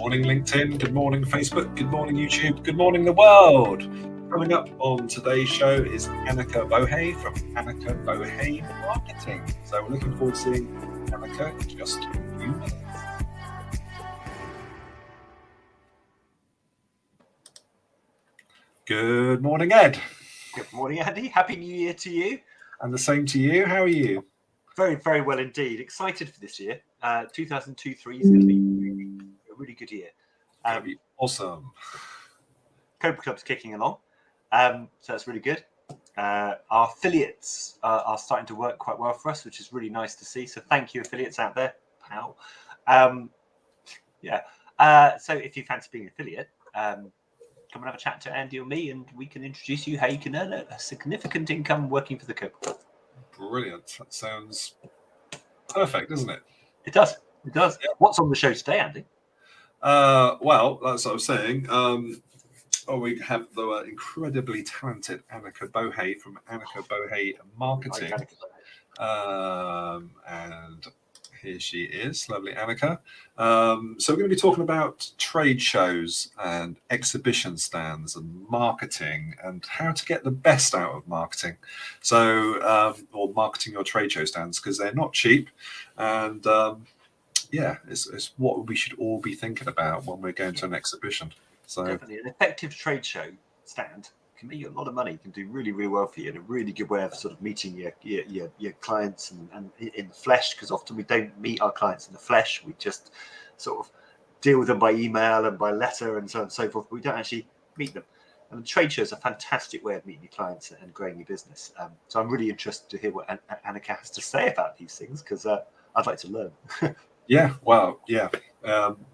morning, LinkedIn. Good morning, Facebook. Good morning, YouTube. Good morning, the world. Coming up on today's show is Annika Bowhay from Annika Bowhay Marketing. So we're looking forward to seeing Annika in just a few minutes. Good morning, Ed. Good morning, Andy. Happy New Year to you. And the same to you. How are you? Very, very well indeed. Excited for this year. 2023 is going to be a really good year. That'd be awesome. Cobra Club's kicking along, so that's really good. Our affiliates are starting to work quite well for us, which is really nice to see. So thank you, affiliates out there, pal. So if you fancy being an affiliate, come and have a chat to Andy or me, and we can introduce you how you can earn a significant income working for the Cobra Club. Brilliant. That sounds perfect, doesn't it? It does. It does. Yeah. What's on the show today, Andy? Well, that's what I was saying. We have the incredibly talented Annika Bowhay from Annika Bowhay Marketing. And here she is, lovely Annika. So we're going to be talking about trade shows and exhibition stands and marketing and how to get the best out of marketing. So, or marketing your trade show stands, because they're not cheap. And it's what we should all be thinking about when we're going to an exhibition. So definitely an effective trade show stand can make you a lot of money. It can do really, really well for you, and a really good way of sort of meeting your clients and in the flesh, because often we don't meet our clients in the flesh. We just sort of deal with them by email and by letter and so on and so forth, but we don't actually meet them. And the trade show is a fantastic way of meeting your clients and growing your business. So I'm really interested to hear what Annika has to say about these things, because I'd like to learn.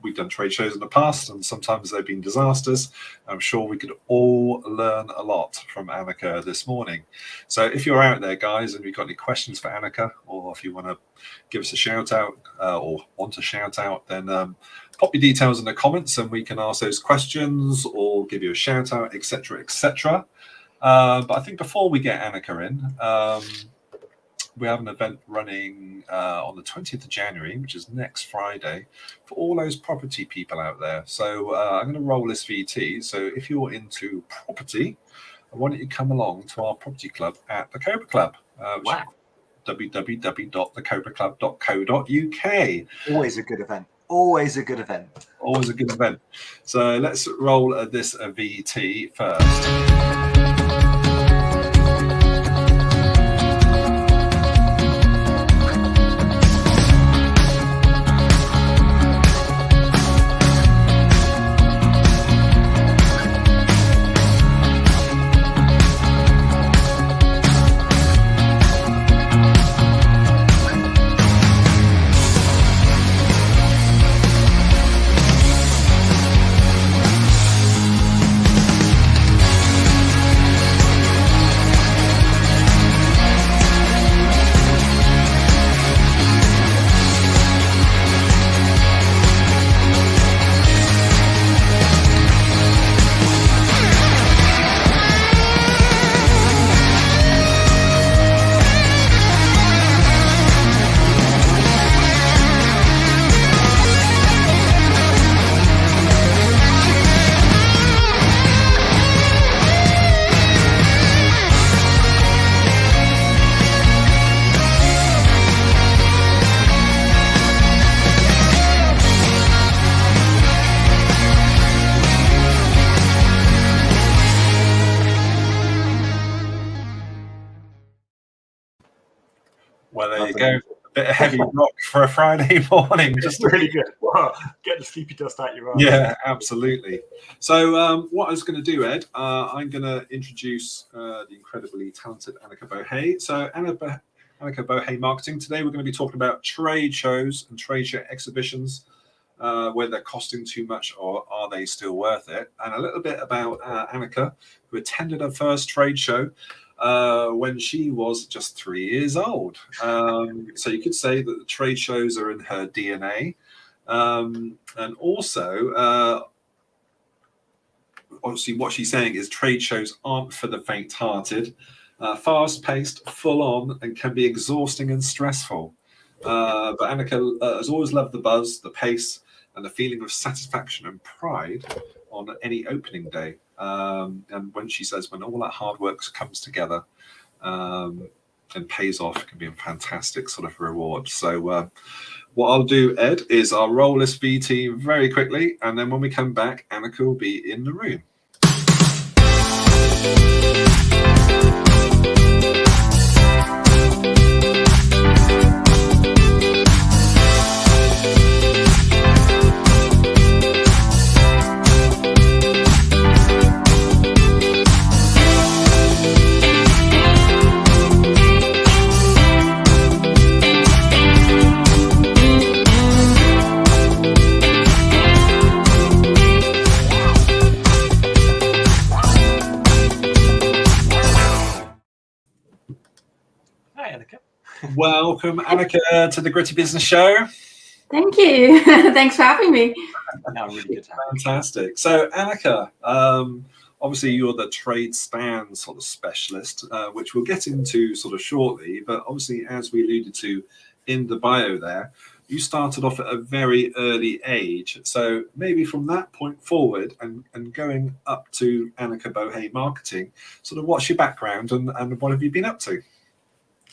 We've done trade shows in the past, and sometimes they've been disasters. I'm sure we could all learn a lot from Annika this morning. So if you're out there, guys, and you've got any questions for Annika, or if you want to give us a shout out or want to shout out, then pop your details in the comments and we can ask those questions or give you a shout out, etc., etc. But I think before we get Annika in, we have an event running on the 20th of January, which is next Friday, for all those property people out there. So I'm going to roll this VT. So if you're into property, why don't you come along to our property club at the Cobra Club, www.thecobraclub.co.uk. Always a good event. Always a good event. Always a good event. So let's roll this VT first. Well, there you go. A bit of heavy rock for a Friday morning. Just really good. Wow. Get the sleepy dust out your eyes. Yeah, absolutely. So what I was going to do, Ed, I'm going to introduce the incredibly talented Annika Bowhay. So Annika Bowhay Marketing. Today we're going to be talking about trade shows and trade show exhibitions, whether they're costing too much or are they still worth it, and a little bit about Annika, who attended her first trade show when she was just 3 years old. So you could say that the trade shows are in her DNA. And also, obviously, what she's saying is trade shows aren't for the faint-hearted. Fast-paced, full-on, and can be exhausting and stressful. But Annika has always loved the buzz, the pace, and the feeling of satisfaction and pride on any opening day. And when she says, when all that hard work comes together and pays off, it can be a fantastic sort of reward. So what I'll do, Ed, is I'll roll this VT very quickly, and then when we come back, Annika will be in the room. Welcome, Annika, to the Gritty Business Show. Thank you. Thanks for having me. No, really good to have you. Fantastic. So, Annika, obviously you're the trade stand sort of specialist, which we'll get into sort of shortly. But obviously, as we alluded to in the bio there, you started off at a very early age. So maybe from that point forward and going up to Annika Bowhay Marketing, sort of what's your background and what have you been up to?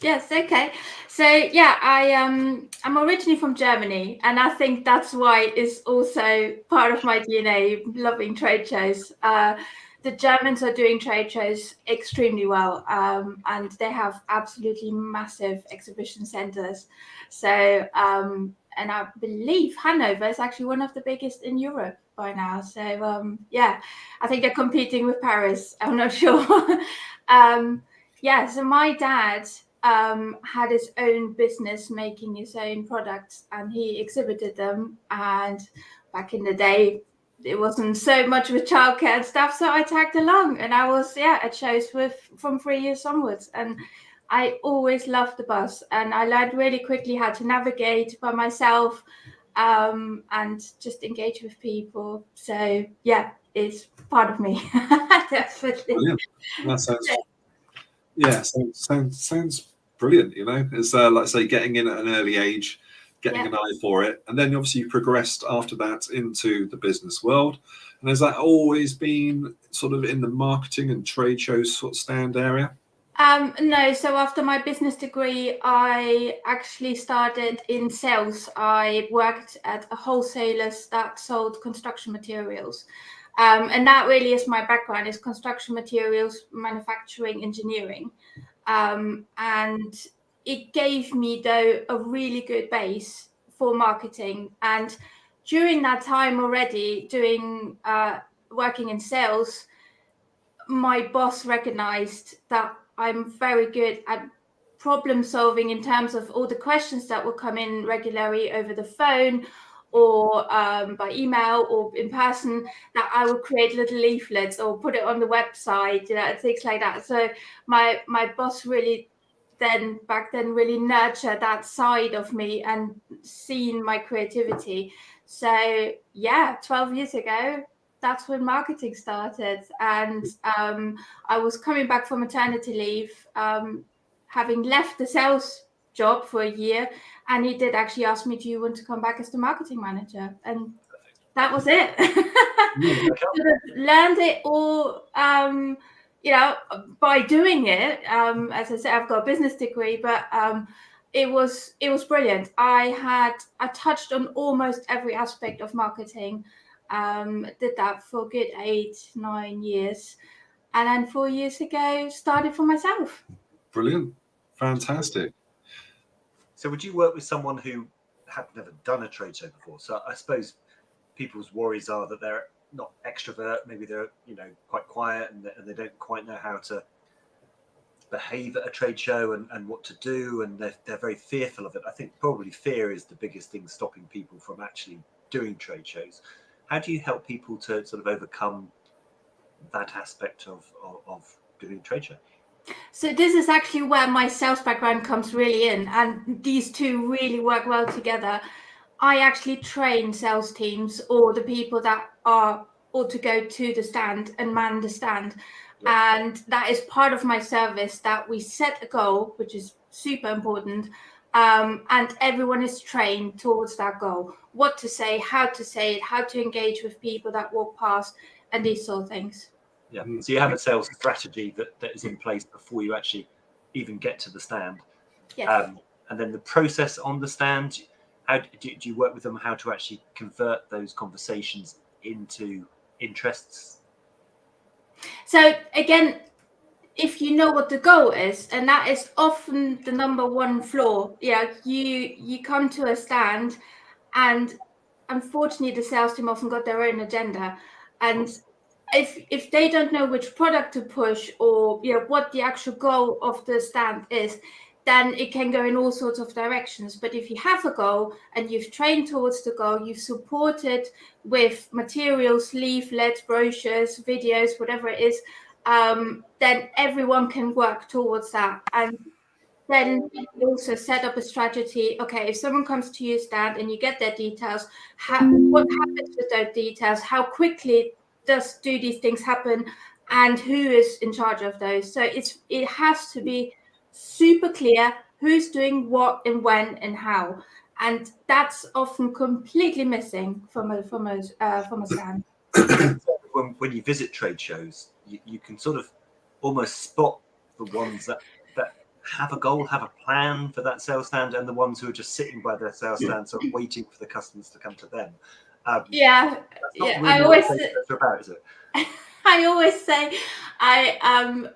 Yes, okay. So yeah, I'm originally from Germany, and I think that's why it's also part of my DNA, loving trade shows. The Germans are doing trade shows extremely well, and they have absolutely massive exhibition centers. So, and I believe Hanover is actually one of the biggest in Europe by now. So yeah, I think they're competing with Paris. I'm not sure. Yeah, so my dad had his own business making his own products, and he exhibited them. And back in the day, it wasn't so much with childcare and stuff, so I tagged along, and I was at shows from 3 years onwards, and I always loved the bus, and I learned really quickly how to navigate by myself and just engage with people. So yeah, it's part of me. Definitely. Brilliant. That sounds brilliant. You know, it's like I say, getting in at an early age, getting an eye for it, and then obviously you progressed after that into the business world. And has that always been sort of in the marketing and trade shows sort of stand area? No, so after my business degree, I actually started in sales. I worked at a wholesaler that sold construction materials. And that really is my background, is construction materials, manufacturing, engineering. And it gave me, though, a really good base for marketing. And during that time already doing working in sales, my boss recognized that I'm very good at problem solving in terms of all the questions that will come in regularly over the phone or by email or in person, that I would create little leaflets or put it on the website, things like that. So my boss really back then really nurtured that side of me and seen my creativity. So yeah, 12 years ago, that's when marketing started. And I was coming back from maternity leave, having left the sales job for a year, and he did actually ask me, do you want to come back as the marketing manager? And that was it. Sort of learned it all, by doing it. As I said, I've got a business degree, but it was brilliant. I touched on almost every aspect of marketing. Did that for a good 8-9 years, and then 4 years ago started for myself. Brilliant. Fantastic. So would you work with someone who had never done a trade show before? So I suppose people's worries are that they're not extrovert, maybe they're quite quiet and they don't quite know how to behave at a trade show and what to do, and they're very fearful of it. I think probably fear is the biggest thing stopping people from actually doing trade shows. How do you help people to sort of overcome that aspect of doing a trade show? So this is actually where my sales background comes really in, and these two really work well together. I actually train sales teams, or the people that are or to go to the stand and man the stand. And that is part of my service, that we set a goal, which is super important, and everyone is trained towards that goal. What to say it, how to engage with people that walk past, and these sort of things. Yeah. So you have a sales strategy that is in place before you actually even get to the stand. Yes. And then the process on the stand, how do you work with them? How to actually convert those conversations into interests? So again, if you know what the goal is, and that is often the number one flaw. Yeah, you come to a stand, and unfortunately the sales team often got their own agenda, and if they don't know which product to push, or what the actual goal of the stand is, then it can go in all sorts of directions. But if you have a goal and you've trained towards the goal, you've supported with materials, leaflets, brochures, videos, whatever it is, then everyone can work towards that. And then you also set up a strategy. Okay, if someone comes to your stand and you get their details, what happens with those details? How quickly do these things happen, and who is in charge of those? So it has to be super clear who's doing what and when and how, and that's often completely missing from a stand. When you visit trade shows, you can sort of almost spot the ones that have a goal, have a plan for that sales stand, and the ones who are just sitting by their sales stand, sort of waiting for the customers to come to them. Yeah, really I always about, is it? I always say I'm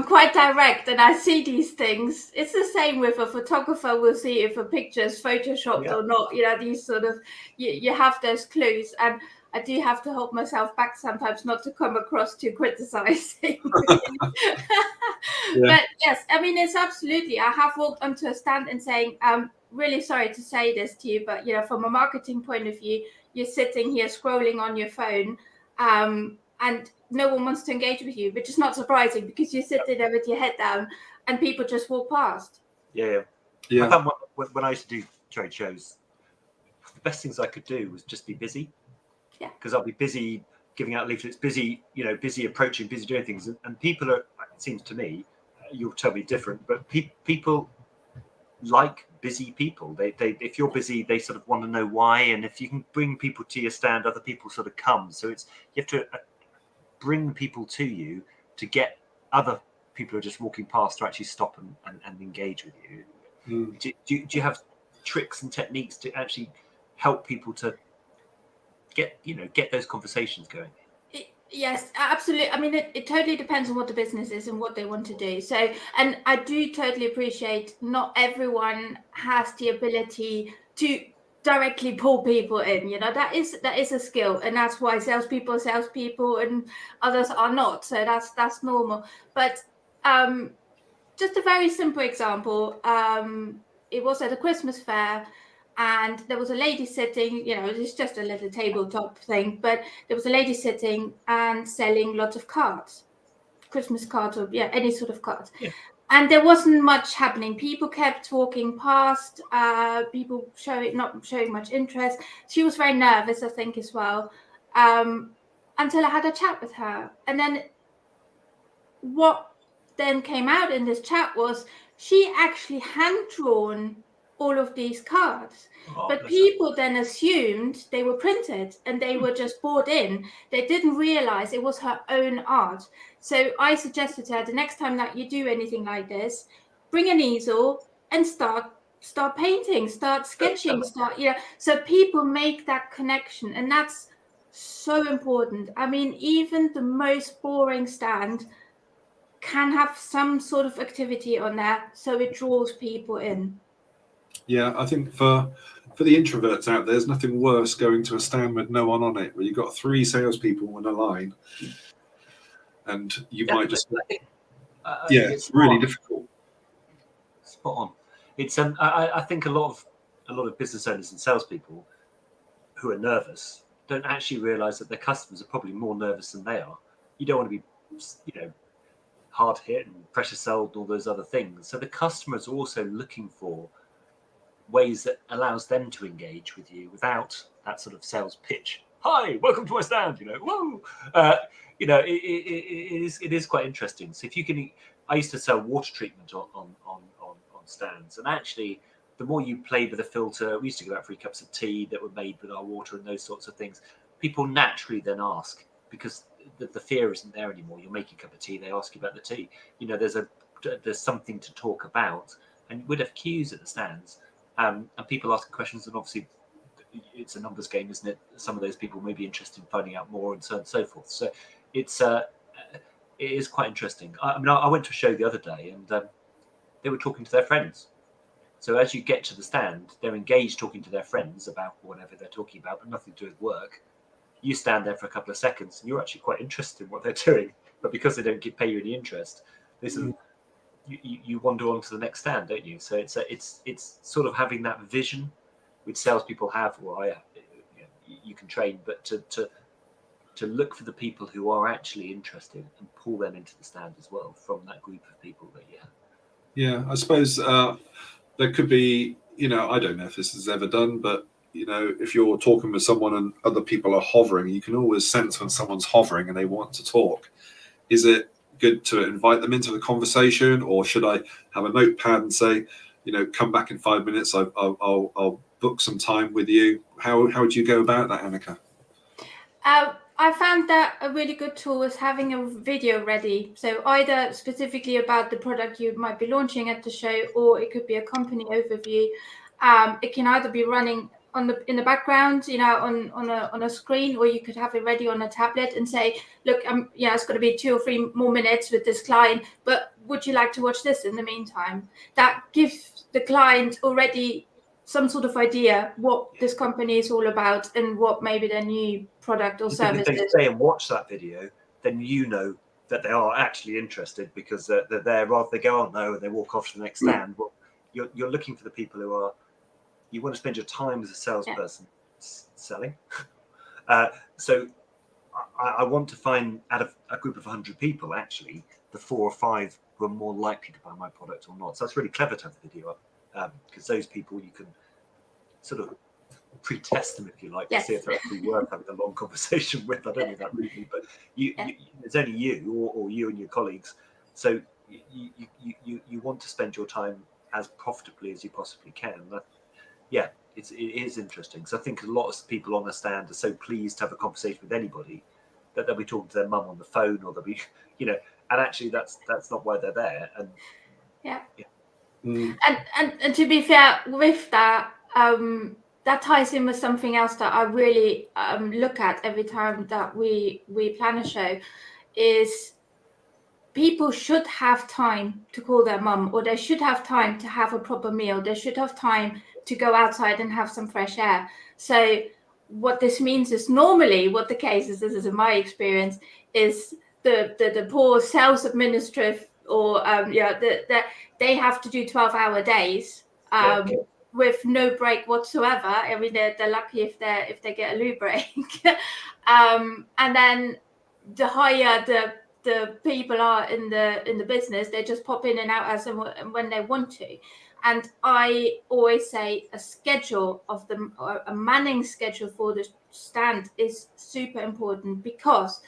quite direct, and I see these things. It's the same with a photographer. Will see if a picture is photoshopped or not. These sort of you have those clues, and I do have to hold myself back sometimes not to come across too criticizing. But yes, I mean, it's absolutely. I have walked onto a stand and saying, really sorry to say this to you, but from a marketing point of view, you're sitting here scrolling on your phone, and no one wants to engage with you, which is not surprising because you're sitting there with your head down and people just walk past. Yeah. I found when I used to do trade shows, the best things I could do was just be busy. Yeah. Because I'll be busy giving out leaflets, busy approaching, busy doing things, and people are. It seems to me, you'll tell me different, but people like busy people. They if you're busy, they sort of want to know why, and if you can bring people to your stand, other people sort of come. So you have to bring people to you to get other people who are just walking past to actually stop and engage with you. Do you have tricks and techniques to actually help people to get those conversations going? Yes, absolutely. I mean, it totally depends on what the business is and what they want to do. So, and I do totally appreciate not everyone has the ability to directly pull people in. That is a skill, and that's why salespeople are salespeople and others are not. So that's normal. But just a very simple example. It was at a Christmas fair, and there was a lady sitting, it's just a little tabletop thing, but there was a lady sitting and selling lots of cards, Christmas cards, or any sort of cards. Yeah. And there wasn't much happening. People kept walking past, people not showing much interest. She was very nervous, I think, as well, until I had a chat with her. And then what then came out in this chat was she actually hand-drawn all of these cards, but people then assumed they were printed and they were just bought in. They didn't realize it was her own art. So I suggested to her, the next time that you do anything like this, bring an easel and start painting, start sketching, so people make that connection. And that's so important. I mean, even the most boring stand can have some sort of activity on there, so it draws people in. Yeah, I think for the introverts out there, there's nothing worse going to a stand with no one on it, where you've got 3 salespeople in a line, and you might just it's really difficult. Spot on. It's I think a lot of business owners and salespeople who are nervous don't actually realise that their customers are probably more nervous than they are. You don't want to be, hard hit and pressure sold and all those other things. So the customers are also looking for ways that allows them to engage with you without that sort of sales pitch. Hi, welcome to my stand. Whoa. It is quite interesting. So if you can, I used to sell water treatment on stands. And actually, the more you play with the filter, we used to give out free cups of tea that were made with our water and those sorts of things. People naturally then ask, because the fear isn't there anymore. You'll make a cup of tea, they ask you about the tea. You know, there's something to talk about, and we'd have queues at the stands, and people asking questions, and obviously it's a numbers game, isn't it? Some of those people may be interested in finding out more, and so on and so forth. So it is quite interesting. I mean, I went to a show the other day, and they were talking to their friends. So as you get to the stand, they're engaged talking to their friends about whatever they're talking about, but nothing to do with work. You stand there for a couple of seconds, and you're actually quite interested in what they're doing, but because they don't pay you any interest, they sort of, you wander on to the next stand, don't you? So it's sort of having that vision, which salespeople have. Well, you can train, but to look for the people who are actually interested and pull them into the stand as well from that group of people that you have. Yeah, I suppose there could be, you know, I don't know if this is ever done, but, you know, if you're talking with someone and other people are hovering, you can always sense when someone's hovering and they want to talk. Is it good to invite them into the conversation, or should I have a notepad and say, you know, come back in 5 minutes, I'll book some time with you? How would you go about that, Annika? I found that a really good tool is having a video ready. So either specifically about the product you might be launching at the show, or it could be a company overview. It can either be running in the background, you know, on a screen, or you could have it ready on a tablet and say, look, it's got to be 2 or 3 more minutes with this client, but would you like to watch this in the meantime? That gives the client already some sort of idea what this company is all about and what maybe their new product or service is. If they is. stay and watch that video, then you know that they are actually interested, because they're there, rather they go, oh no, and they walk off to the next stand. Well, you're looking for the people who are, you want to spend your time as a salesperson selling. So I want to find out of a group of 100 people, actually, the 4 or 5 who are more likely to buy my product or not. So that's really clever to have the video up, because those people you can sort of pre-test them, if you like, to see if they're actually worth having a long conversation with. I don't mean that rudely, but it's only you or you and your colleagues. So you want to spend your time as profitably as you possibly can. It is interesting. So I think a lot of people on the stand are so pleased to have a conversation with anybody that they'll be talking to their mum on the phone, or they'll be, you know, and actually that's not why they're there. And And to be fair with that, that ties in with something else that I really look at every time that we plan a show, is people should have time to call their mum, or they should have time to have a proper meal. They should have time to go outside and have some fresh air. So what this means is, normally what the case is, this is in my experience, is the poor sales administrative, or they have to do 12-hour days with no break whatsoever. I mean, they're lucky if they get a loo break. And then the higher the people are in the business, they just pop in and out as and when they want to. And I always say a schedule of a manning schedule for the stand is super important, because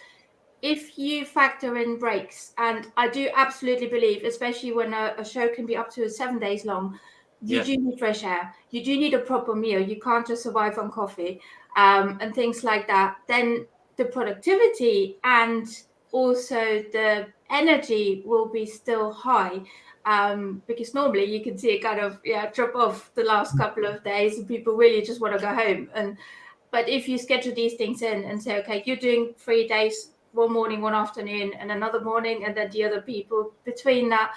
if you factor in breaks, and I do absolutely believe, especially when a show can be up to 7 days long, you do need fresh air, you do need a proper meal, you can't just survive on coffee and things like that, then the productivity and also the energy will be still high, because normally you can see it kind of drop off the last couple of days and people really just want to go home. But if you schedule these things in and say, okay, you're doing 3 days, one morning, one afternoon, and another morning, and then the other people between that,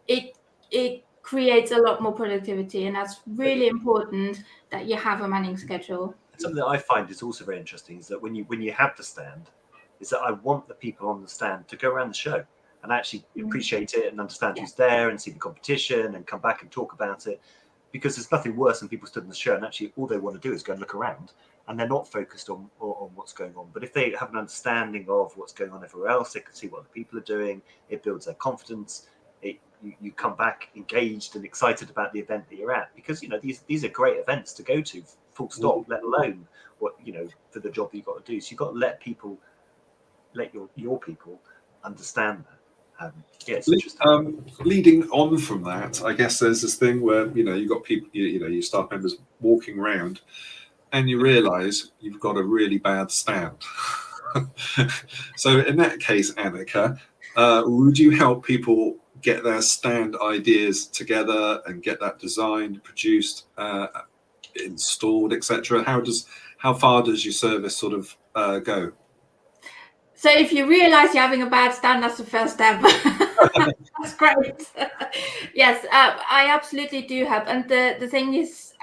it creates a lot more productivity. And that's really important, that you have a manning schedule. Something that I find is also very interesting is that when you have the stand, is that I want the people on the stand to go around the show and actually appreciate it and understand who's there and see the competition and come back and talk about it, because there's nothing worse than people stood in the show and actually all they want to do is go and look around, and they're not focused on what's going on. But if they have an understanding of what's going on everywhere else, they can see what the people are doing. It builds their confidence. You come back engaged and excited about the event that you're at, because these are great events to go to, full stop, let alone what for the job that you've got to do. So you've got to let your people understand Yeah, it's interesting. Leading on from that, I guess there's this thing where you've got people, your staff members walking around, and you realise you've got a really bad stand. So in that case, Annika, would you help people get their stand ideas together and get that designed, produced, installed, etc.? How far does your service sort of go? So if you realise you're having a bad stand, that's the first step. That's great. Yes, I absolutely do help. And the thing is,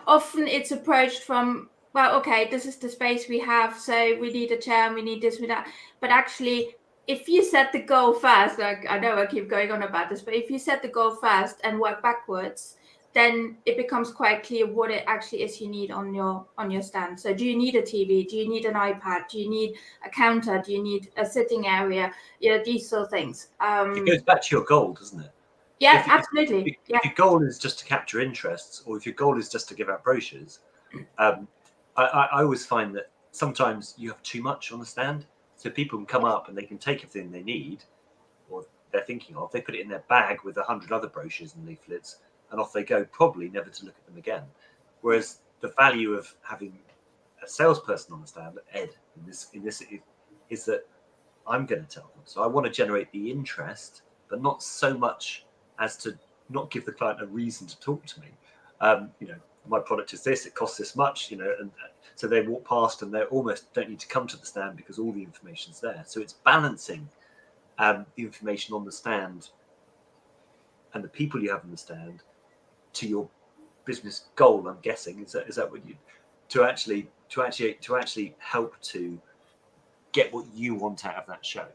often it's approached from, well, okay, this is the space we have, so we need a chair and we need this, we that. But actually, if you set the goal first, like, I know I keep going on about this, but if you set the goal first and work backwards, then it becomes quite clear what it actually is you need on your stand. So do you need a TV? Do you need an iPad? Do you need a counter? Do you need a sitting area? These sort of things. It goes back to your goal, doesn't it? Yeah, absolutely. If your goal is just to capture interests, or if your goal is just to give out brochures, I always find that sometimes you have too much on the stand. So people can come up and they can take everything they need or they're thinking of, they put it in their bag with 100 other brochures and leaflets, and off they go, probably never to look at them again. Whereas the value of having a salesperson on the stand, Ed, in this is that I'm going to tell them. So I want to generate the interest, but not so much as to not give the client a reason to talk to me. My product is this, it costs this much, and so they walk past and they almost don't need to come to the stand because all the information's there. So it's balancing the information on the stand and the people you have on the stand to your business goal. I'm guessing is that what you to actually help to get what you want out of that show.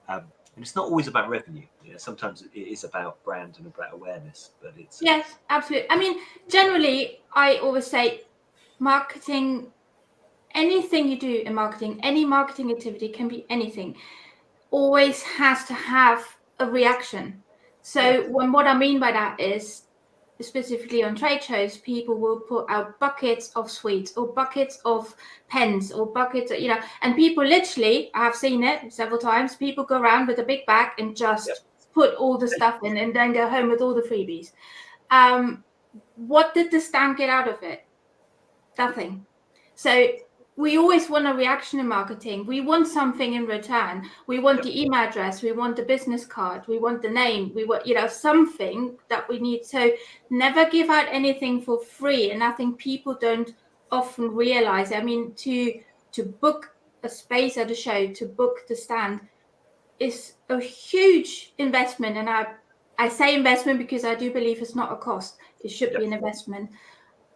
And it's not always about revenue. Sometimes it is about brand and about awareness. But it's Yes, absolutely. I mean, generally, I always say marketing, anything you do in marketing, any marketing activity can be anything, always has to have a reaction. So what I mean by that is, specifically on trade shows, people will put out buckets of sweets or buckets of pens or buckets, and people literally, I've seen it several times, people go around with a big bag and just put all the stuff in and then go home with all the freebies. What did the stand get out of it? Nothing. So we always want a reaction in marketing. We want something in return. We want the email address. We want the business card. We want the name. We want, something that we need. So never give out anything for free. And I think people don't often realize. I mean, to book a space at a show, to book the stand, is a huge investment. And I say investment because I do believe it's not a cost. It should be an investment.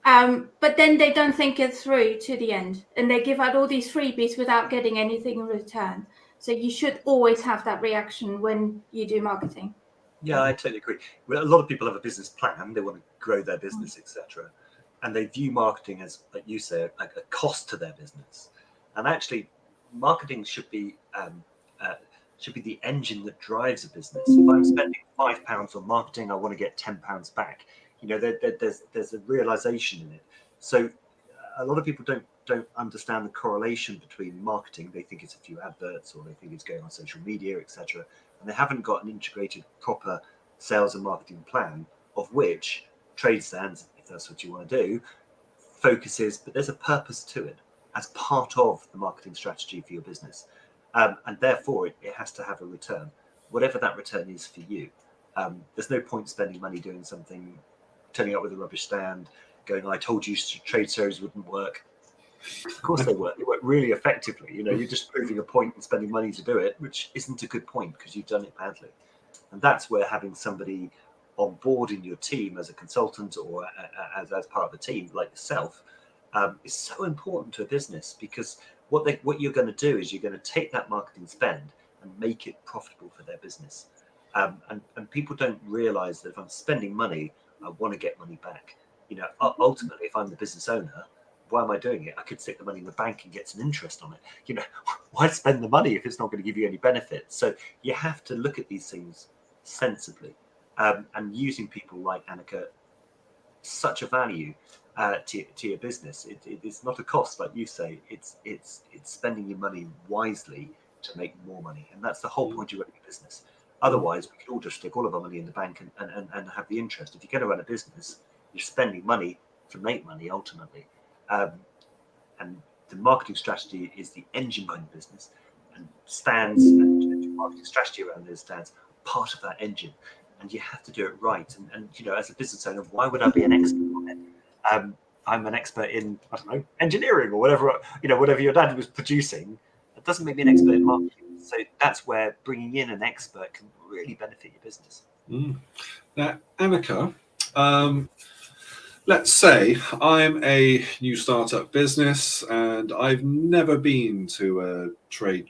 But then they don't think it through to the end, and they give out all these freebies without getting anything in return. So you should always have that reaction when you do marketing. Yeah, I totally agree. Well, a lot of people have a business plan; they want to grow their business, etc., and they view marketing as, like you say, a cost to their business. And actually, marketing should be the engine that drives a business. If I'm spending £5 on marketing, I want to get £10 back. There's a realization in it. So a lot of people don't understand the correlation between marketing. They think it's a few adverts, or they think it's going on social media, etc., and they haven't got an integrated, proper sales and marketing plan, of which trade stands, if that's what you want to do, focuses. But there's a purpose to it as part of the marketing strategy for your business, and therefore it has to have a return, whatever that return is for you. There's no point spending money doing something, turning up with a rubbish stand, going, I told you trade shows wouldn't work. Of course they work. They work really effectively. You're just proving a point and spending money to do it, which isn't a good point because you've done it badly. And that's where having somebody on board in your team as a consultant or as part of the team like yourself is so important to a business, because what you're going to do is you're going to take that marketing spend and make it profitable for their business. And people don't realize that if I'm spending money, I want to get money back. Ultimately, if I'm the business owner, why am I doing it? I could stick the money in the bank and get some interest on it. Why spend the money if it's not going to give you any benefit? So you have to look at these things sensibly, and using people like Annika, such a value to your business. It's not a cost, like you say. It's spending your money wisely to make more money. And that's the whole point of running a business. Otherwise, we could all just stick all of our money in the bank and have the interest. If you're going to run a business, you're spending money to make money ultimately. And the marketing strategy is the engine behind the business, and stands and marketing strategy around those stands are part of that engine. And you have to do it right. And you know, as a business owner, why would I be an expert on it? I'm an expert in, I don't know, engineering or whatever, you know, whatever your dad was producing. That doesn't make me an expert in marketing. So that's where bringing in an expert can really benefit your business. Now, Annika, let's say I'm a new startup business and I've never been to a trade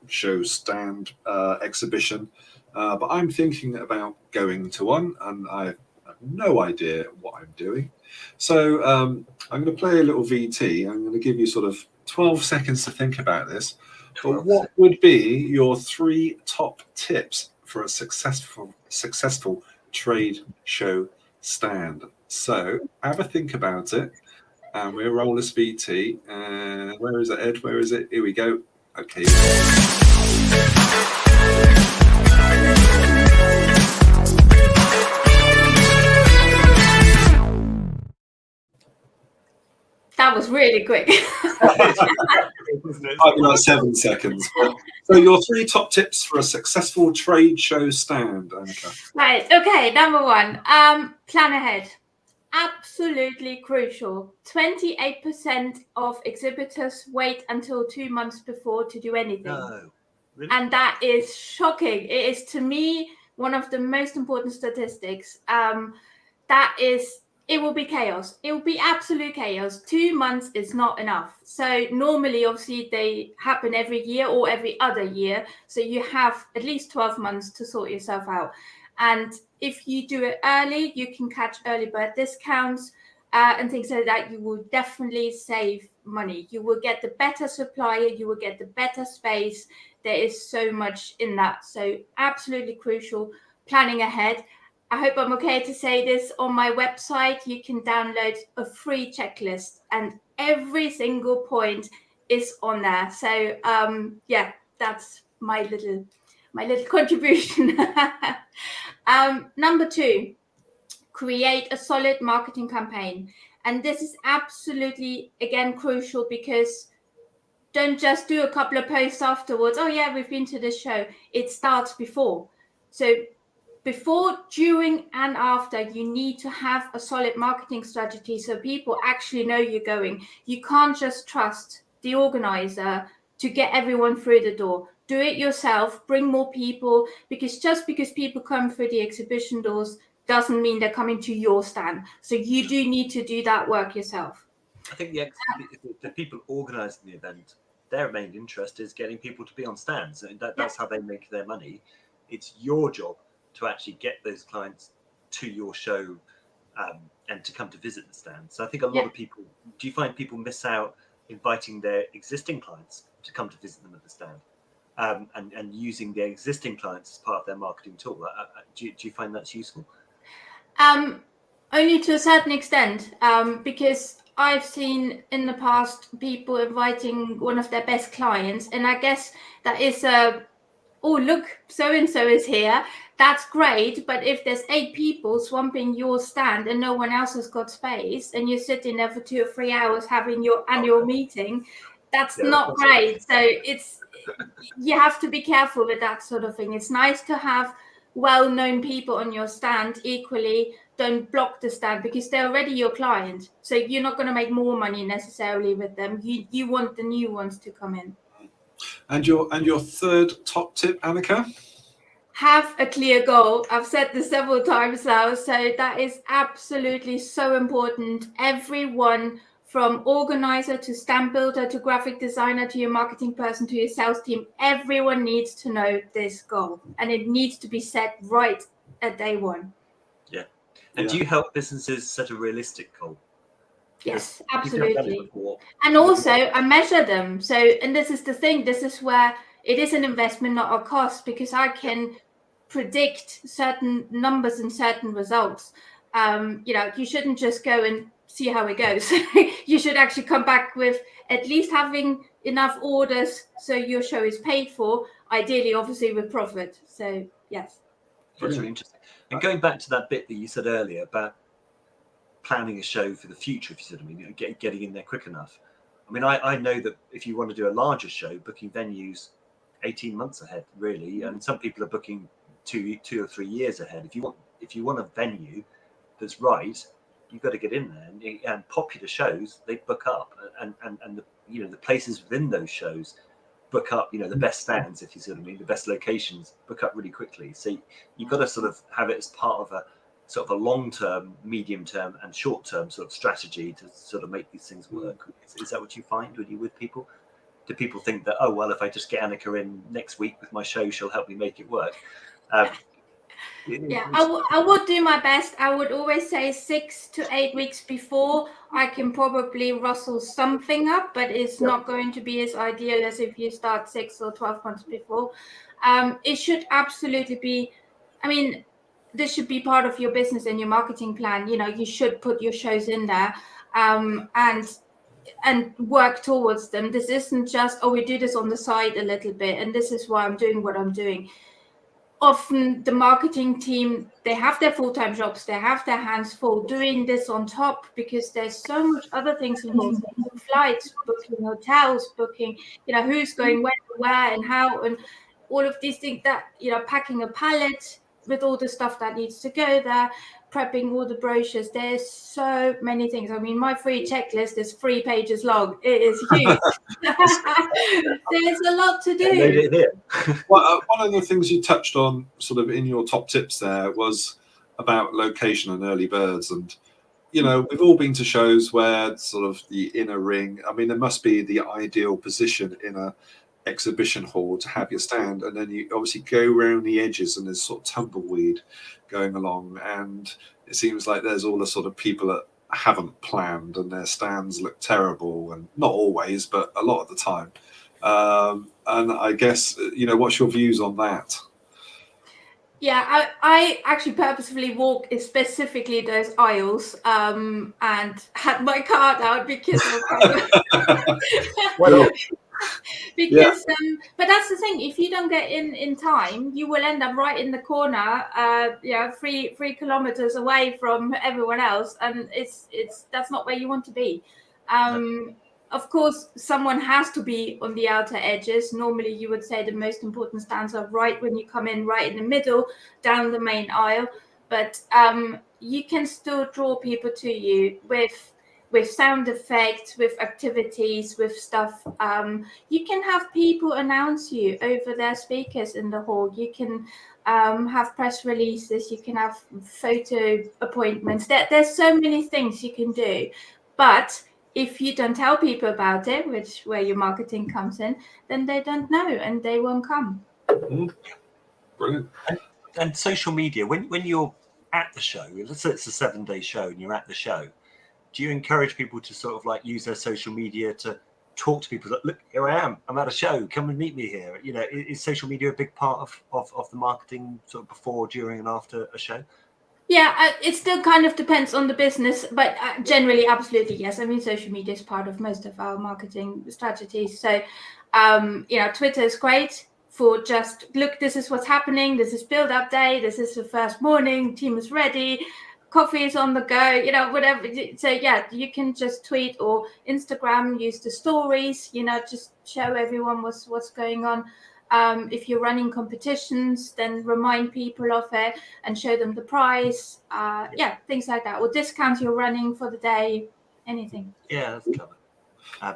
show stand exhibition, but I'm thinking about going to one and I have no idea what I'm doing. So I'm going to play a little VT. I'm going to give you sort of 12 seconds to think about this. But what would be your 3 top tips for a successful trade show stand? So have a think about it, and we'll roll this VT. And where is it, Ed? Where is it? Here we go. Okay. That was really quick. Might be like 7 seconds. So your 3 top tips for a successful trade show stand, Annika. Right. Okay. Number 1, plan ahead. Absolutely crucial. 28% of exhibitors wait until 2 months before to do anything. No, really? And that is shocking. It is, to me, one of the most important statistics. It will be chaos. It will be absolute chaos. 2 months is not enough. So normally, obviously, they happen every year or every other year. So you have at least 12 months to sort yourself out. And if you do it early, you can catch early bird discounts and things like that. You will definitely save money. You will get the better supplier. You will get the better space. There is so much in that. So absolutely crucial, planning ahead. I hope I'm okay to say this. On my website, you can download a free checklist and every single point is on there. So yeah, that's my little contribution. Number 2, create a solid marketing campaign. And this is absolutely, again, crucial, because don't just do a couple of posts afterwards. Oh yeah, we've been to this show. It starts before. So before, during, and after, you need to have a solid marketing strategy so people actually know you're going. You can't just trust the organizer to get everyone through the door. Do it yourself, bring more people, because just because people come through the exhibition doors doesn't mean they're coming to your stand. So you do need to do that work yourself. I think the people organising the event, their main interest is getting people to be on stands. And that's how they make their money. It's your job to actually get those clients to your show and to come to visit the stand. So I think a lot of people, do you find people miss out inviting their existing clients to come to visit them at the stand and using their existing clients as part of their marketing tool? Do you find that's useful? Only to a certain extent, because I've seen in the past people inviting one of their best clients, and I guess that is oh, look, so-and-so is here. That's great. But if there's 8 people swamping your stand and no one else has got space, and you're sitting there for 2 or 3 hours having your annual meeting, that's not great. So you have to be careful with that sort of thing. It's nice to have well-known people on your stand. Equally, don't block the stand because they're already your client. So you're not going to make more money necessarily with them. You want the new ones to come in. And your 3rd top tip, Annika? Have a clear goal. I've said this several times now, so that is absolutely so important. Everyone, from organizer to stand builder to graphic designer to your marketing person to your sales team, everyone needs to know this goal, and it needs to be set right at day 1. Yeah. And do you help businesses set a realistic goal? Yes, absolutely. And also I measure them. So, and this is the thing, this is where it is an investment, not a cost, because I can predict certain numbers and certain results. You shouldn't just go and see how it goes. You should actually come back with at least having enough orders so your show is paid for, ideally, obviously with profit. So yes. That's really interesting. And going back to that bit that you said earlier about planning a show for the future, if you said, I mean, getting in there quick enough. I mean, I know that if you want to do a larger show, booking venues 18 months ahead, really, and some people are booking two or 3 years ahead. If you want a venue that's right, you've got to get in there. And popular shows, they book up, and the places within those shows book up, the best stands, if you see what I mean, the best locations book up really quickly. So you've got to sort of have it as part of a sort of a long-term, medium-term and short-term sort of strategy to sort of make these things work. Is that what you find when you're with people? Do people think that, oh, well, if I just get Annika in next week with my show, she'll help me make it work? Yeah, I would do my best. I would always say 6 to 8 weeks before, I can probably rustle something up, but it's not going to be as ideal as if you start 6 or 12 months before. It should absolutely be, I mean, this should be part of your business and your marketing plan. You should put your shows in there and work towards them. This isn't just, oh, we do this on the side a little bit, and this is why I'm doing what I'm doing. Often the marketing team, they have their full-time jobs, they have their hands full doing this on top, because there's so much other things involved: flights, booking hotels, booking, who's going where and how, and all of these things that, packing a pallet with all the stuff that needs to go there, prepping all the brochures. There's so many things. I mean, my free checklist is 3 pages long. It is huge. There's a lot to do. Well, one of the things you touched on sort of in your top tips there was about location and early birds. And, we've all been to shows where sort of the inner ring, I mean, there must be the ideal position in a exhibition hall to have your stand, and then you obviously go around the edges and there's sort of tumbleweed going along, and it seems like there's all the sort of people that haven't planned and their stands look terrible, and not always, but a lot of the time. And I guess, what's your views on that? Yeah, I actually purposefully walk specifically those aisles and had my card out because Well, because but that's the thing, if you don't get in time, you will end up right in the corner, 3 kilometers away from everyone else, and it's that's not where you want to be. Of course, someone has to be on the outer edges. Normally you would say the most important stands are right when you come in, right in the middle, down the main aisle, but you can still draw people to you with sound effects, with activities, with stuff. You can have people announce you over their speakers in the hall. You can have press releases. You can have photo appointments. There's so many things you can do. But if you don't tell people about it, where your marketing comes in, then they don't know and they won't come. Brilliant. And social media, when you're at the show, let's say it's a 7-day show and you're at the show, do you encourage people to sort of like use their social media to talk to people? Like, look, here I am. I'm at a show. Come and meet me here. Is social media a big part of the marketing sort of before, during, and after a show? Yeah, it still kind of depends on the business, but generally, absolutely, yes. I mean, social media is part of most of our marketing strategies. So, Twitter is great for just, look, this is what's happening. This is build-up day. This is the first morning. Team is ready. Coffee is on the go, whatever. So yeah, you can just tweet, or Instagram, use the stories, just show everyone what's going on. If you're running competitions, then remind people of it and show them the price. Things like that. Or discounts you're running for the day, anything. Yeah, that's clever. I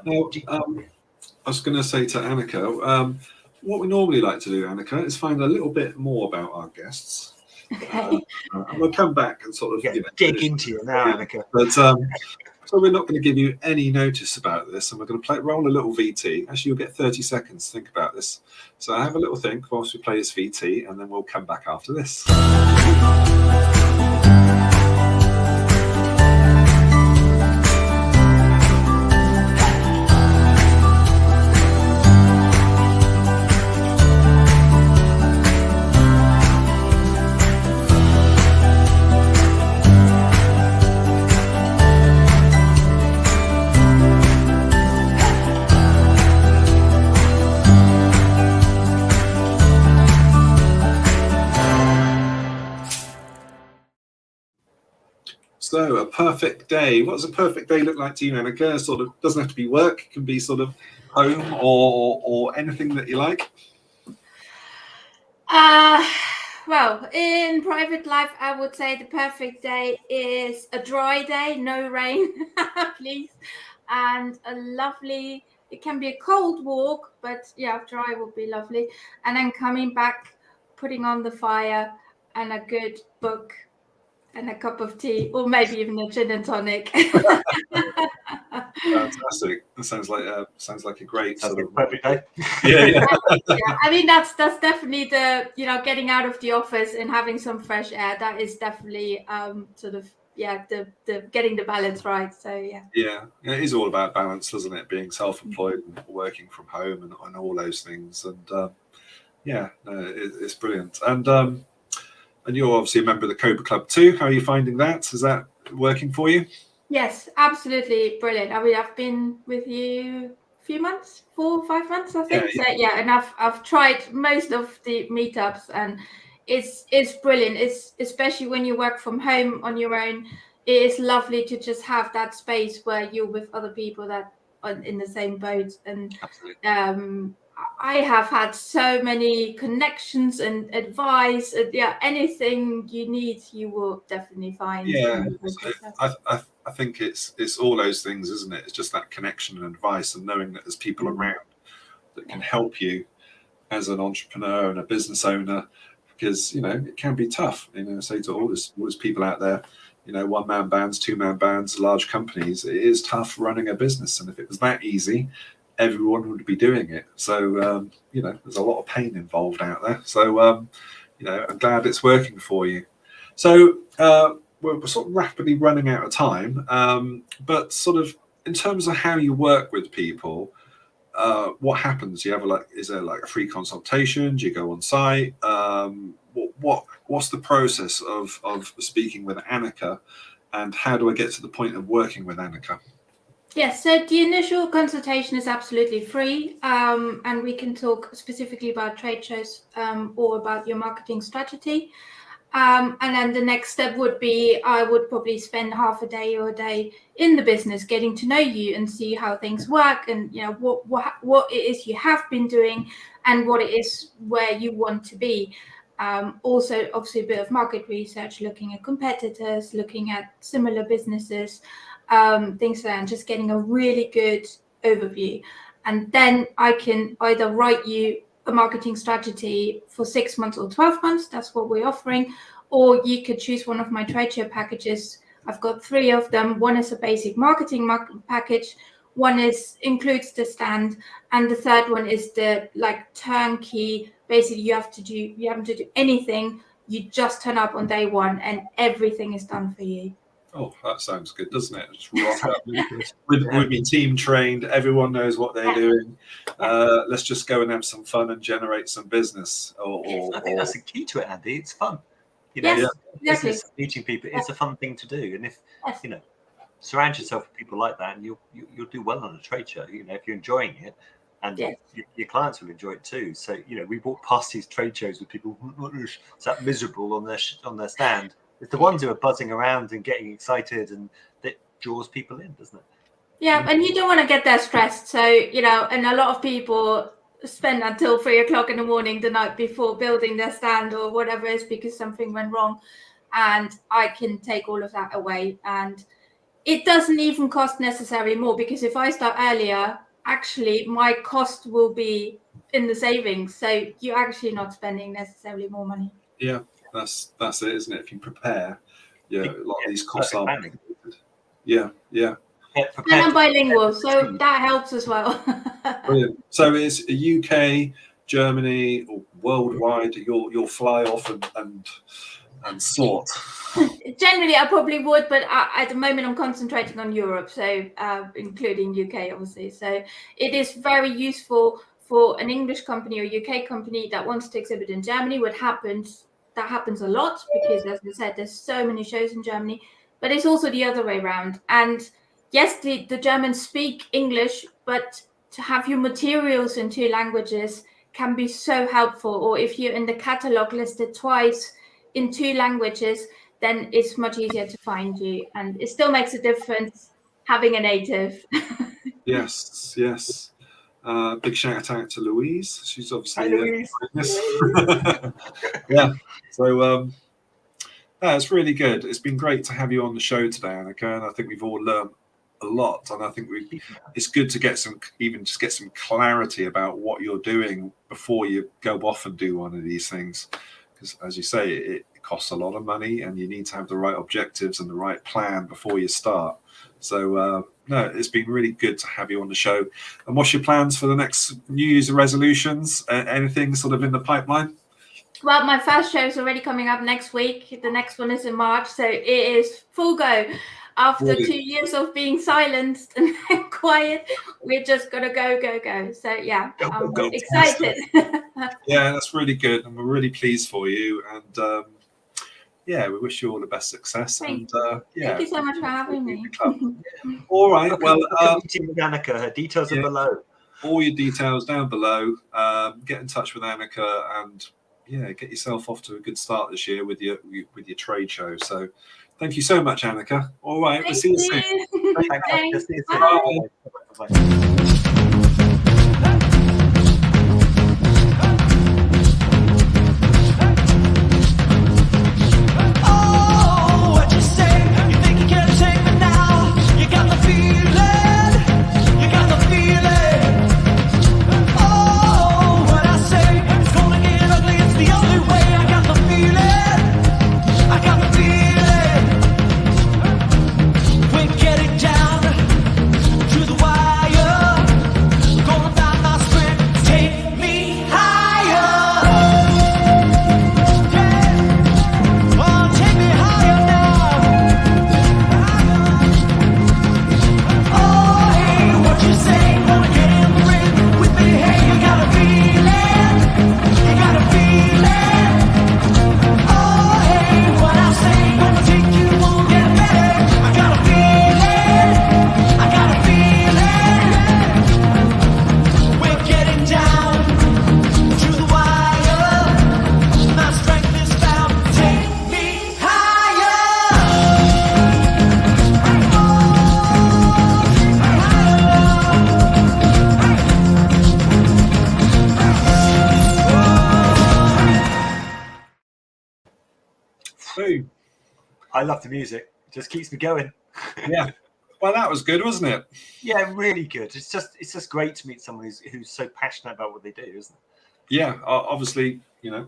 was going to say to Annika, what we normally like to do, Annika, is find a little bit more about our guests. And we'll come back and sort of dig into you now, Annika. But so we're not going to give you any notice about this, and we're going to roll a little VT. Actually, you'll get 30 seconds to think about this. So have a little think whilst we play this VT, and then we'll come back after this. perfect day. What does a perfect day look like to you, Annika? Sort of doesn't have to be work. It can be sort of home or anything that you like. Well, in private life, I would say the perfect day is a dry day, no rain, please, and a lovely. It can be a cold walk, but yeah, dry would be lovely. And then coming back, putting on the fire, and a good book, and a cup of tea, or maybe even a gin and tonic. Fantastic. That sounds like a great Sounds sort like of a perfect day. yeah. Yeah, I mean that's definitely the getting out of the office and having some fresh air. That is definitely sort of the getting the balance right. So yeah. Yeah, it is all about balance, doesn't it? Being self-employed and working from home and all those things. And it's brilliant. And you're obviously a member of the Cobra Club too. How are you finding that? Is that working for you? Yes, absolutely brilliant. I mean, I've been with you a few months, 4 or 5 months, I think. Yeah, So yeah, and I've tried most of the meetups, and it's brilliant. It's especially when you work from home on your own. It is lovely to just have that space where you're with other people that are in the same boat. And Absolutely. I have had so many connections and advice. And yeah, anything you need, you will definitely find. yeah. So I think it's all those things, isn't it? It's just that connection and advice, and knowing that there's people around that can help you as an entrepreneur and a business owner, because it can be tough. Say to all these people out there, one-man bands, two-man bands, large companies. It is tough running a business, and if it was that easy, everyone would be doing it. So there's a lot of pain involved out there. So I'm glad it's working for you. So we're sort of rapidly running out of time, but sort of in terms of how you work with people. What happens? Do you have is there like a free consultation? Do you go on site? What's the process of speaking with Annika, and how do I get to the point of working with Annika? Yes, so the initial consultation is absolutely free, and we can talk specifically about trade shows or about your marketing strategy. And then the next step would be I would probably spend half a day or a day in the business getting to know you and see how things work, and what it is you have been doing and what it is where you want to be. Also, obviously, a bit of market research, looking at competitors, looking at similar businesses, things like that, and just getting a really good overview. And then I can either write you a marketing strategy for 6 months or 12 months. That's what we're offering. Or you could choose one of my trade show packages. I've got 3 of them. One is a basic marketing package. One includes the stand, and the third one is the turnkey. Basically, you haven't to do anything. You just turn up on day one, and everything is done for you. Oh, that sounds good, doesn't it? Just rock up. We've been team trained. Everyone knows what they're doing. Let's just go and have some fun and generate some business. I think that's the key to it, Andy. It's fun. Yes, exactly. Business, meeting people. It's a fun thing to do, and if surround yourself with people like that, and you'll do well on a trade show. If you're enjoying it, and your clients will enjoy it too. So we walk past these trade shows with people that miserable on their stand. It's the ones who are buzzing around and getting excited, and that draws people in, doesn't it? Yeah, and you don't want to get that stressed. So and a lot of people spend until 3 o'clock in the morning the night before building their stand or whatever it is because something went wrong, and I can take all of that away. And it doesn't even cost necessarily more, because if I start earlier, actually my cost will be in the savings. So you're actually not spending necessarily more money. Yeah, that's it, isn't it? If you prepare, a lot of these costs are. Yeah. And I'm bilingual, so that helps as well. Brilliant. So it's UK, Germany, or worldwide. You'll fly off and sort. Generally, I probably would, but at the moment I'm concentrating on Europe, so including UK, obviously. So it is very useful for an English company or UK company that wants to exhibit in Germany. That happens a lot because, as I said, there's so many shows in Germany, but it's also the other way around. And yes, the Germans speak English, but to have your materials in 2 languages can be so helpful. Or if you're in the catalog listed twice in 2 languages, then it's much easier to find you. And it still makes a difference having a native. Yes. Big shout out to Louise. She's obviously Hi, Louise. Yeah. So it's really good. It's been great to have you on the show today, Annika, and I think we've all learned a lot. And I think it's good to get some clarity about what you're doing before you go off and do one of these things, because as you say, it costs a lot of money, and you need to have the right objectives and the right plan before you start. So no, it's been really good to have you on the show. And what's your plans for the next New Year's resolutions? Anything sort of in the pipeline? Well, my first show is already coming up next week. The next one is in March, so it is full go. After 2 years of being silenced and quiet, we're just gonna go. So yeah, I'm excited. Yeah, that's really good, and we're really pleased for you. And yeah, we wish you all the best success. Thank Yeah, you so much for having me. All right. Well, meeting with Annika. Her details are below. All your details down below. Get in touch with Annika, and yeah, get yourself off to a good start this year with your trade show. So, thank you so much, Annika. All right, we'll see you soon. Thanks. See you Bye. soon. Bye. I love the music. It just keeps me going. Yeah. Well, that was good, wasn't it? Yeah, really good. It's just great to meet someone who's so passionate about what they do, isn't it? Yeah, obviously,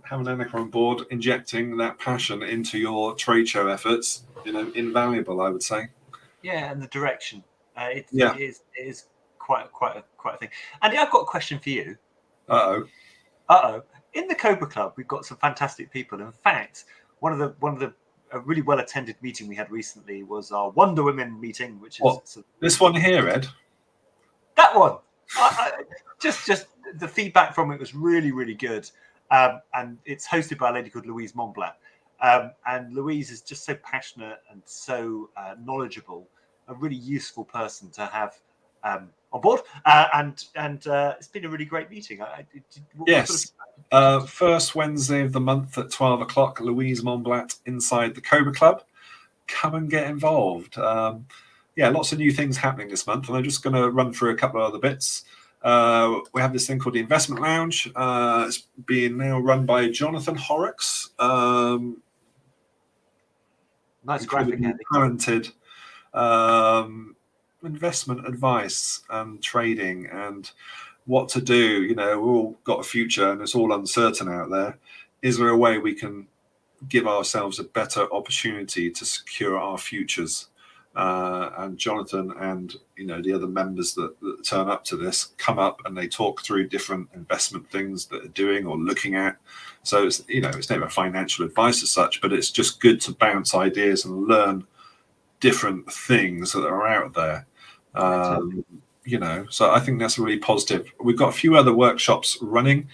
having Annika on board, injecting that passion into your trade show efforts, invaluable, I would say. Yeah, and the direction. It is quite a thing. Andy, I've got a question for you. Uh-oh. In the Cobra Club, we've got some fantastic people. In fact, one of the a really well attended meeting we had recently was our Wonder Women meeting, which is this one here, Ed. That one. Just the feedback from it was really, really good, and it's hosted by a lady called Louise Montblanc. And Louise is just so passionate and so knowledgeable, a really useful person to have on board. And it's been a really great meeting. Yes. First Wednesday of the month at 12 o'clock, Louise Montblanc inside the Cobra Club. Come and get involved. Lots of new things happening this month, and I'm just going to run through a couple of other bits. We have this thing called the Investment Lounge. It's being now run by Jonathan Horrocks. Nice graphic, Andy. Talented investment advice and trading and what to do. We've all got a future and it's all uncertain out there. Is there a way we can give ourselves a better opportunity to secure our futures? And Jonathan and the other members that turn up to this come up and they talk through different investment things that they're doing or looking at. So it's it's never financial advice as such, but it's just good to bounce ideas and learn different things that are out there. So I think that's really positive. We've got a few other workshops running,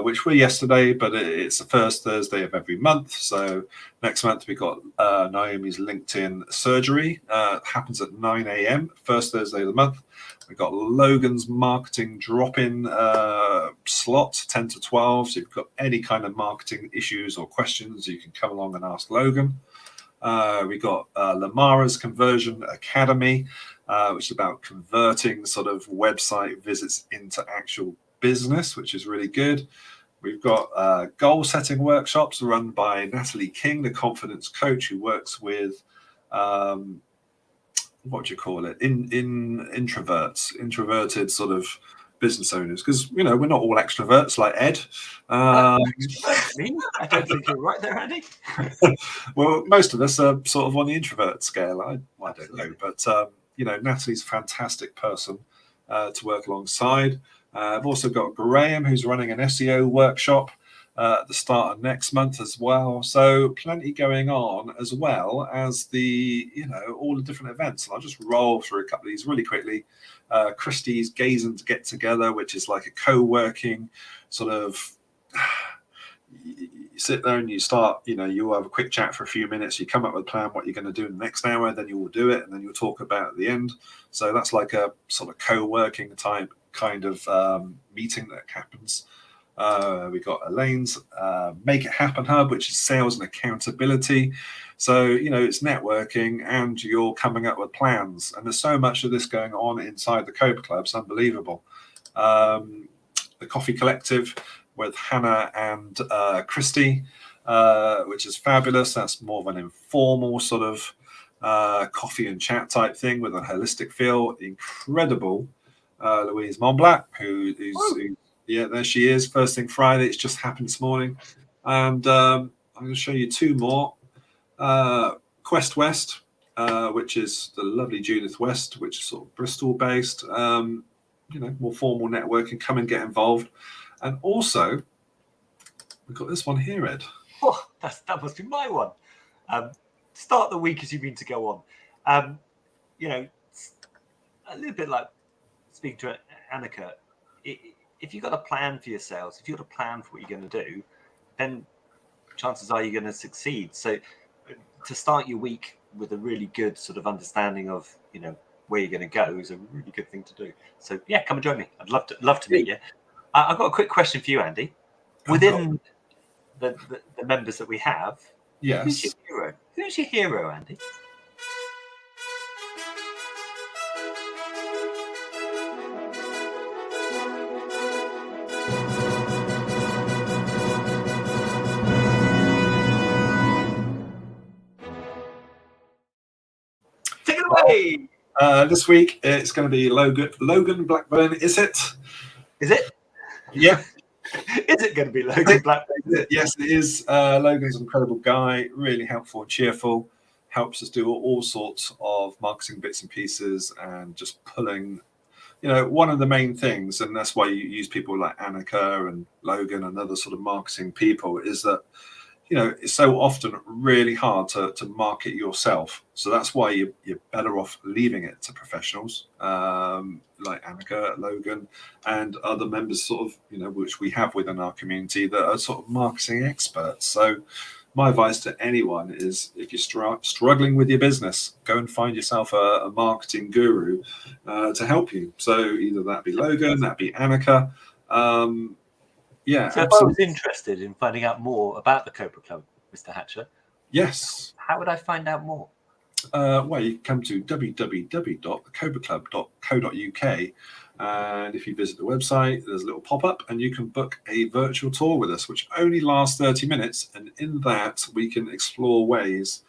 which were yesterday, but it's the first Thursday of every month. So next month we've got Naomi's LinkedIn surgery. Happens at 9 a.m. first Thursday of the month. We've got Logan's marketing drop-in slot, 10 to 12. So if you've got any kind of marketing issues or questions, you can come along and ask Logan. We got Lamara's Conversion Academy, which is about converting sort of website visits into actual business, which is really good. We've got goal setting workshops run by Natalie King, the confidence coach who works with what do you call it? Introverted sort of business owners, because we're not all extroverts like Ed. I don't think you're right there, Andy. Well, most of us are sort of on the introvert scale. I don't know, but Natalie's a fantastic person to work alongside. I've also got Graham, who's running an SEO workshop at the start of next month as well. So plenty going on, as well as all the different events. And I'll just roll through a couple of these really quickly. Christie's Gazing to Get Together, which is like a co-working sort of, you sit there and you start, you'll have a quick chat for a few minutes, you come up with a plan what you're going to do in the next hour, then you will do it, and then you'll talk about it at the end. So that's like a sort of co-working type kind of meeting that happens. We got Elaine's Make It Happen Hub, which is sales and accountability. So, it's networking and you're coming up with plans. And there's so much of this going on inside the Cobra Club. It's unbelievable. The Coffee Collective with Hannah and Christy, which is fabulous. That's more of an informal sort of coffee and chat type thing with a holistic feel. Incredible. Louise Montblanc, who's yeah, there she is. First thing Friday. It's just happened this morning. And I'm going to show you two more. Quest West, which is the lovely Judith West, which is sort of Bristol based. More formal networking. Come and get involved. And also, we've got this one here, Ed. Oh, that must be my one. Start the week as you mean to go on. A little bit like speaking to Annika. If you've got a plan for your sales, if you've got a plan for what you're going to do, then chances are you're going to succeed. So to start your week with a really good sort of understanding of, where you're going to go is a really good thing to do. So yeah, come and join me. I'd love to meet you. I've got a quick question for you, Andy. Within the members that we have, yes, who's your hero? Who's your hero, Andy? Take it away. This week it's going to be Logan Blackburn. Is it? Is it? Yeah. Is it going to be Logan Blackburn? Yes, it is. Logan's an incredible guy, really helpful and cheerful, helps us do all sorts of marketing bits and pieces, and just pulling, one of the main things, and that's why you use people like Annika and Logan and other sort of marketing people, is that, it's so often really hard to market yourself. So that's why you're better off leaving it to professionals like Annika, Logan, and other members sort of, which we have within our community that are sort of marketing experts. So my advice to anyone is, if you're struggling with your business, go and find yourself a marketing guru to help you. So either that be Logan, that be Annika. Yeah. So if I was interested in finding out more about the Cobra Club, Mr. Hatcher, yes, how would I find out more? Well, you can come to www.cobraclub.co.uk, and if you visit the website, there's a little pop-up and you can book a virtual tour with us, which only lasts 30 minutes. And in that, we can explore ways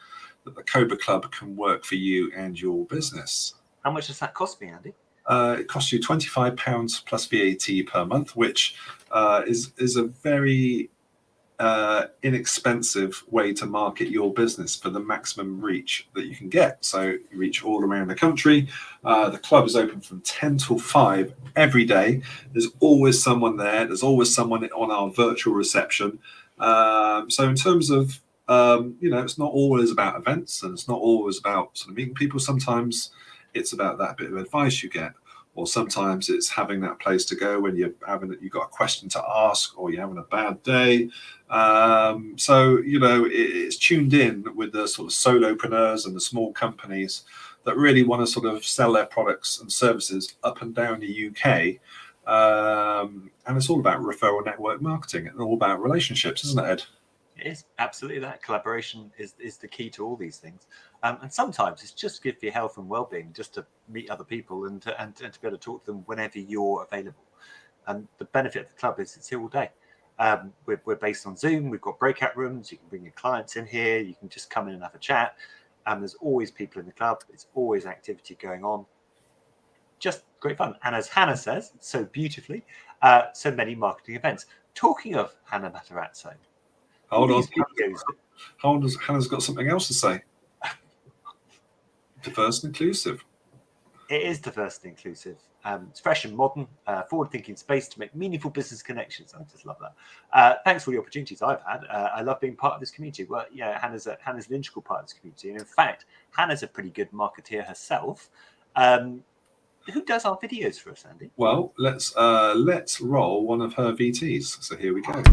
that the Cobra Club can work for you and your business. How much does that cost me, Andy? It costs you £25 plus VAT per month, which is a very inexpensive way to market your business for the maximum reach that you can get. So you reach all around the country. The club is open from 10 till 5 every day. There's always someone there. There's always someone on our virtual reception. So in terms of, it's not always about events, and it's not always about sort of meeting people. Sometimes it's about that bit of advice you get, or sometimes it's having that place to go when you've got a question to ask, or you're having a bad day. So it's tuned in with the sort of solopreneurs and the small companies that really want to sort of sell their products and services up and down the UK. And it's all about referral network marketing and all about relationships, isn't it, Ed? It is absolutely that. Collaboration is the key to all these things. And sometimes it's just good for your health and well-being just to meet other people and to be able to talk to them whenever you're available. And the benefit of the club is it's here all day. We're based on Zoom. We've got breakout rooms. You can bring your clients in here. You can just come in and have a chat. There's always people in the club. It's always activity going on. Just great fun. And as Hannah says so beautifully, so many marketing events. Talking of Hannah Matarazzo, Hold on. Hannah's got something else to say. Diverse and inclusive. It is diverse and inclusive. It's fresh and modern, forward-thinking space to make meaningful business connections. I just love that. Thanks for all the opportunities I've had. I love being part of this community. Well, yeah, Hannah's an integral part of this community. And in fact, Hannah's a pretty good marketeer herself. Who does our videos for us, Andy? Well, let's roll one of her VTs. So here we go.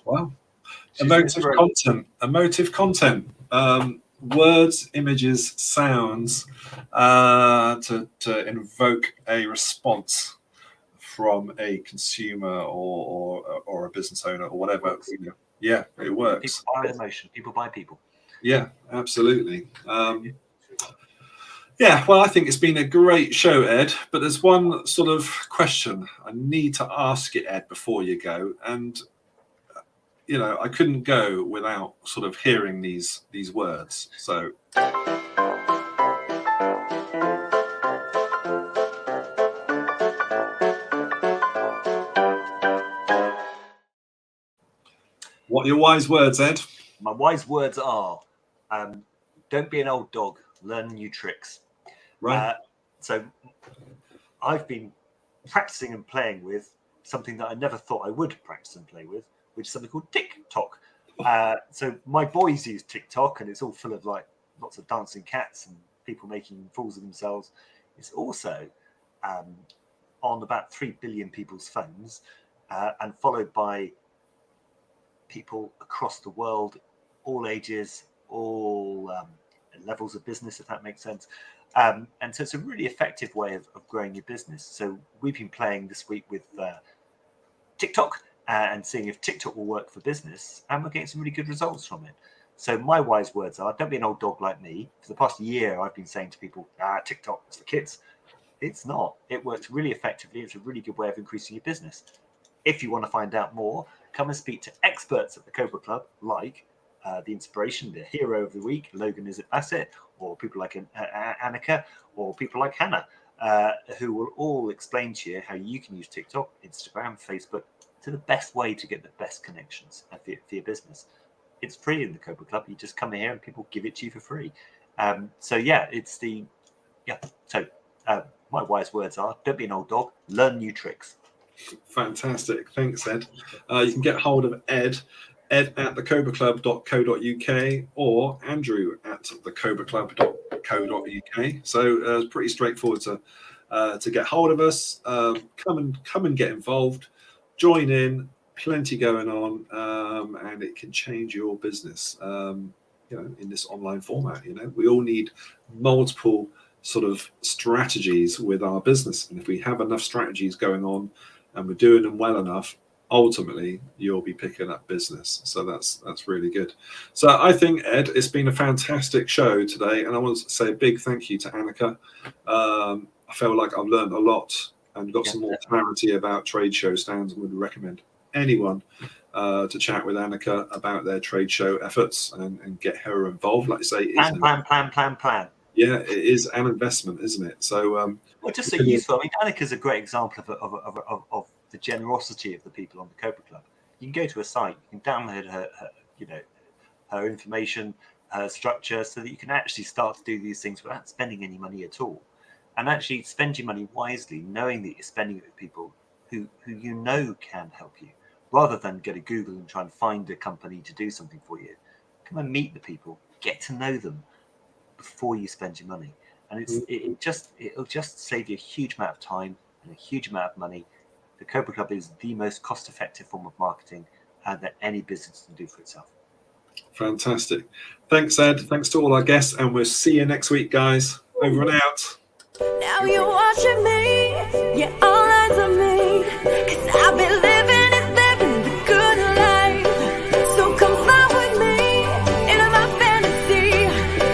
Wow. Emotive content. Words, images, sounds to invoke a response from a consumer or a business owner or whatever. Yeah, it works. People buy emotion. People buy people. Yeah, absolutely. Yeah, well, I think it's been a great show, Ed, but there's one sort of question I need to ask you, Ed, before you go. And, you know, I couldn't go without sort of hearing these words. So. What are your wise words, Ed? My wise words are, don't be an old dog, learn new tricks. Right. So I've been practicing and playing with something that I never thought I would practice and play with, which is something called TikTok. So my boys use TikTok, and it's all full of like lots of dancing cats and people making fools of themselves. It's also on about 3 billion people's phones and followed by people across the world, all ages, all levels of business, if that makes sense. And so it's a really effective way of growing your business. So we've been playing this week with TikTok and seeing if TikTok will work for business, and we're getting some really good results from it. So my wise words are, don't be an old dog like me. For the past year, I've been saying to people, TikTok is for kids. It's not. It works really effectively. It's a really good way of increasing your business. If you want to find out more, come and speak to experts at the Cobra Club, like the inspiration, the hero of the week, Logan is at Bassett, or people like Annika, or people like Hannah, who will all explain to you how you can use TikTok, Instagram, Facebook to the best way to get the best connections for your business. It's free in the Cobra Club. You just come in here and people give it to you for free. So my wise words are, don't be an old dog, learn new tricks. Fantastic. Thanks, Ed. You can get hold of Ed at thecobraclub.co.uk or Andrew at thecobraclub.co.uk. So it's pretty straightforward to get hold of us. Come and get involved. Join in. Plenty going on, and it can change your business. In this online format. We all need multiple sort of strategies with our business, and if we have enough strategies going on and we're doing them well enough, ultimately you'll be picking up business. So that's really good. So I think, Ed, it's been a fantastic show today, and I want to say a big thank you to Annika. I feel like I've learned a lot and got some more clarity about trade show stands, and would recommend anyone to chat with Annika about their trade show efforts and get her involved. Like I say, Plan. Yeah, it is an investment, isn't it? So, well, just so useful. I mean, Annika's a great example of the generosity of the people on the Cobra Club. You can go to a site, you can download her her information, her structure, so that you can actually start to do these things without spending any money at all, and actually spend your money wisely, knowing that you're spending it with people who you know can help you, rather than go to Google and try and find a company to do something for you. Come and meet the people, get to know them before you spend your money, and it'll just save you a huge amount of time and a huge amount of money. The Cobra Club is the most cost-effective form of marketing that any business can do for itself. Fantastic. Thanks, Ed. Thanks to all our guests, and we'll see you next week, guys. Over and out. Now you're watching me, yeah, all eyes on me, 'cause I've been living the good life. So come fly with me into my fantasy,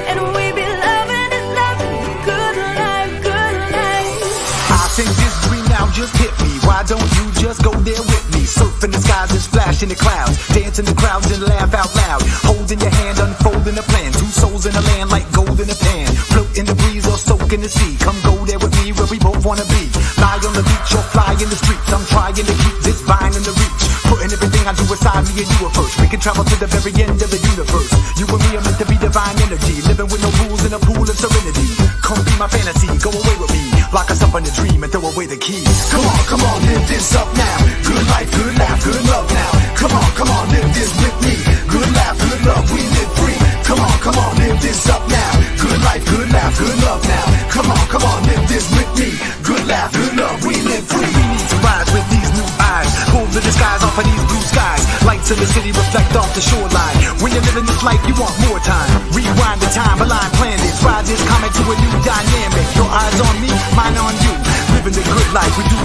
and we be loving the good life, good life. I think this dream now just hit me. Why don't you just go there with me? Surfing the skies and splash in the clouds, dance in the crowds and laugh out loud. Holding your hand, unfolding a plan. Two souls in a land like gold in a pan. Float in the breeze or soak in the sea. Come go there with me where we both wanna be. Lie on the beach or fly in the streets. I'm trying to keep this vine in the reach. Putting everything I do aside, me and you are first. We can travel to the very end of the universe. You and me are meant to be divine energy. Living with no rules in a pool of serenity. Come be my fantasy, go away with me. Lock us up in a dream and throw away the keys. Come on, live this up now. Good life, good laugh, good love now. Come on, live this with me. Good laugh, good love, we live free. Come on, live this up now. Good life, good laugh, good love now. Come on, live this with me. Good laugh, good love, we live free. We need to rise with these new eyes. Pull the disguise off of these blue skies. Lights in the city reflect off the shoreline. When you're living this life, you want more time. Rewind the time, align planets. Ride this comet to a new dynamic. Your eyes on me, mine on you. Living the good life, we do